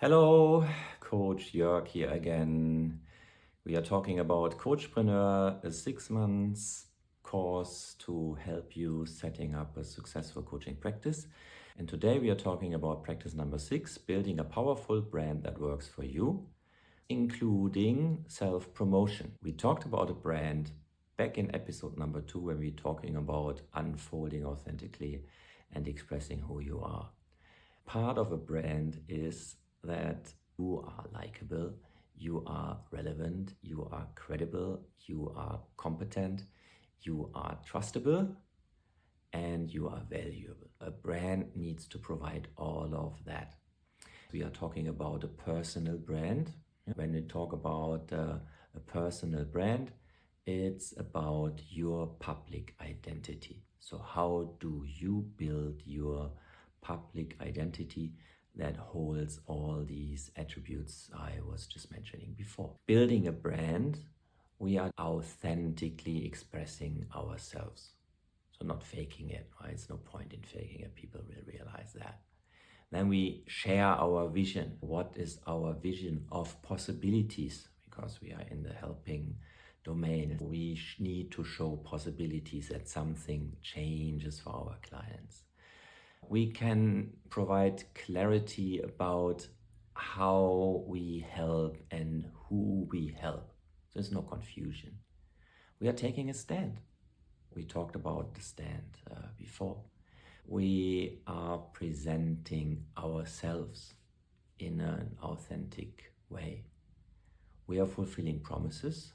Hello, Coach Jörg here again. We are talking about COACHpreneur, a 6 months course to help you setting up a successful coaching practice. And today we are talking about practice number 6, building a powerful brand that works for you, including self-promotion. We talked about a brand back in episode number 2 when we were talking about unfolding authentically and expressing who you are. Part of a brand is that you are likable, you are relevant, you are credible, you are competent, you are trustable, and you are valuable. A brand needs to provide all of that. We are talking about a personal brand. When we talk about a personal brand, it's about your public identity. So how do you build your public identity that holds all these attributes I was just mentioning before? Building a brand, we are authentically expressing ourselves. So not faking it, right? It's no point in faking it. People will realize that. Then we share our vision. What is our vision of possibilities? Because we are in the helping domain. We need to show possibilities that something changes for our clients. We can provide clarity about how we help and who we help. There's no confusion. We are taking a stand. We talked about the stand before. We are presenting ourselves in an authentic way. We are fulfilling promises.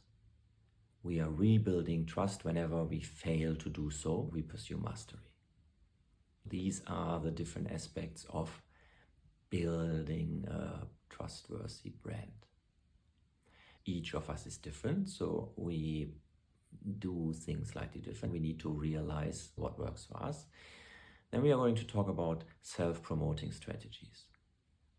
We are rebuilding trust whenever we fail to do so. We pursue mastery. These are the different aspects of building a trustworthy brand. Each of us is different, so we do things slightly different. We need to realize what works for us. Then we are going to talk about self-promoting strategies,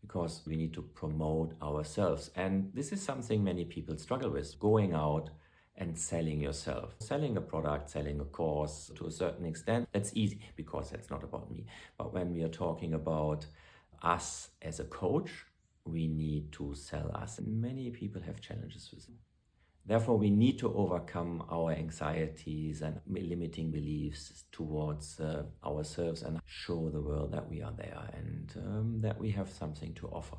because we need to promote ourselves. And this is something many people struggle with, going out and selling yourself. Selling a product, selling a course to a certain extent, that's easy because that's not about me. But when we are talking about us as a coach, we need to sell us. And many people have challenges with it. Therefore, we need to overcome our anxieties and limiting beliefs towards ourselves and show the world that we are there and that we have something to offer.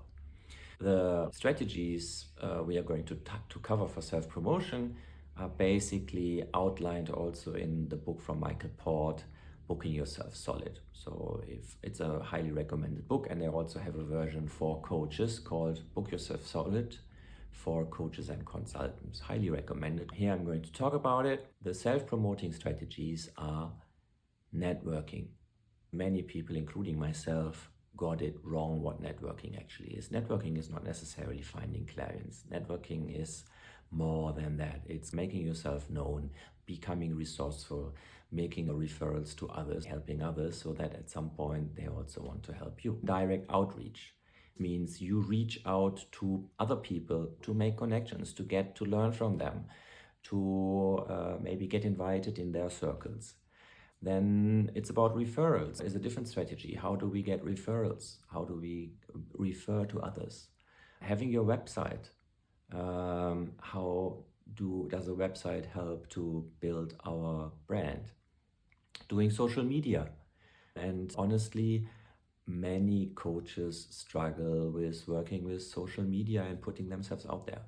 The strategies we are going to cover for self-promotion are basically outlined also in the book from Michael Port, Booking Yourself Solid. So if it's a highly recommended book, and they also have a version for coaches called Book Yourself Solid for coaches and consultants. Highly recommended. Here I'm going to talk about it. The self-promoting strategies are networking. Many people, including myself, got it wrong what networking actually is. Networking is not necessarily finding clients. Networking is more than that. It's making yourself known, becoming resourceful, making referrals to others, helping others so that at some point they also want to help you. Direct outreach means you reach out to other people to make connections, to get to learn from them, to maybe get invited in their circles. Then it's about referrals. It's a different strategy. How do we get referrals? How do we refer to others? Having your website. How does a website help to build our brand? Doing social media. And honestly, many coaches struggle with working with social media and putting themselves out there.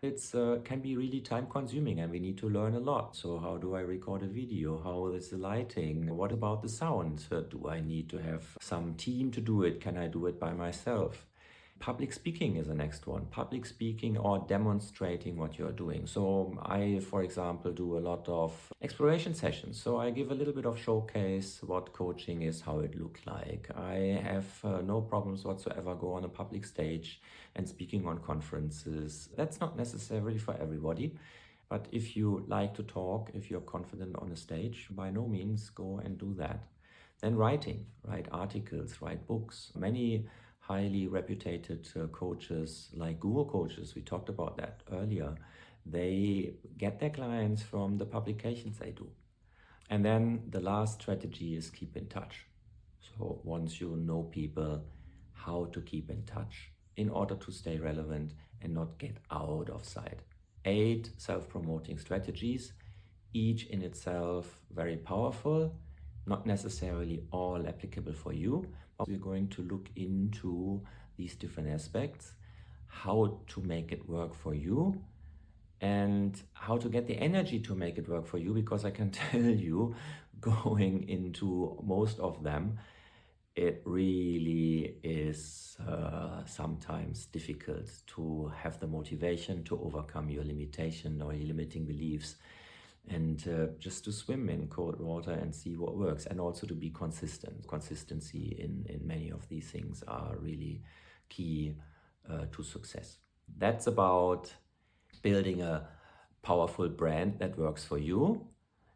It can be really time consuming and we need to learn a lot. So how do I record a video? How is the lighting? What about the sound? Do I need to have some team to do it? Can I do it by myself? Public speaking is the next one. Public speaking or demonstrating what you're doing. So I, for example, do a lot of exploration sessions. So I give a little bit of showcase what coaching is, how it looks like. I have no problems whatsoever go on a public stage and speaking on conferences. That's not necessarily for everybody. But if you like to talk, if you're confident on a stage, by no means go and do that. Then writing, write articles, write books. Many highly reputed coaches like guru coaches, we talked about that earlier, they get their clients from the publications they do. And then the last strategy is keep in touch. So once you know people, how to keep in touch. in order to stay relevant and not get out of sight. 8 self-promoting strategies, each in itself very powerful, not necessarily all applicable for you. But we're going to look into these different aspects, how to make it work for you, and how to get the energy to make it work for you, because I can tell you, going into most of them, it really is sometimes difficult to have the motivation to overcome your limitation or your limiting beliefs, and just to swim in cold water and see what works, and also to be consistent. Consistency in many of these things are really key to success. That's about building a powerful brand that works for you.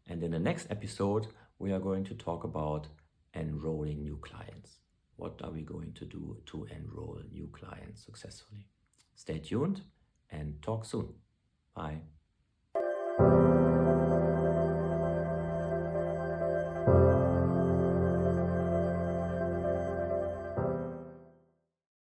And in the next episode, we are going to talk about enrolling new clients. What are we going to do to enroll new clients successfully? Stay tuned and talk soon. Bye.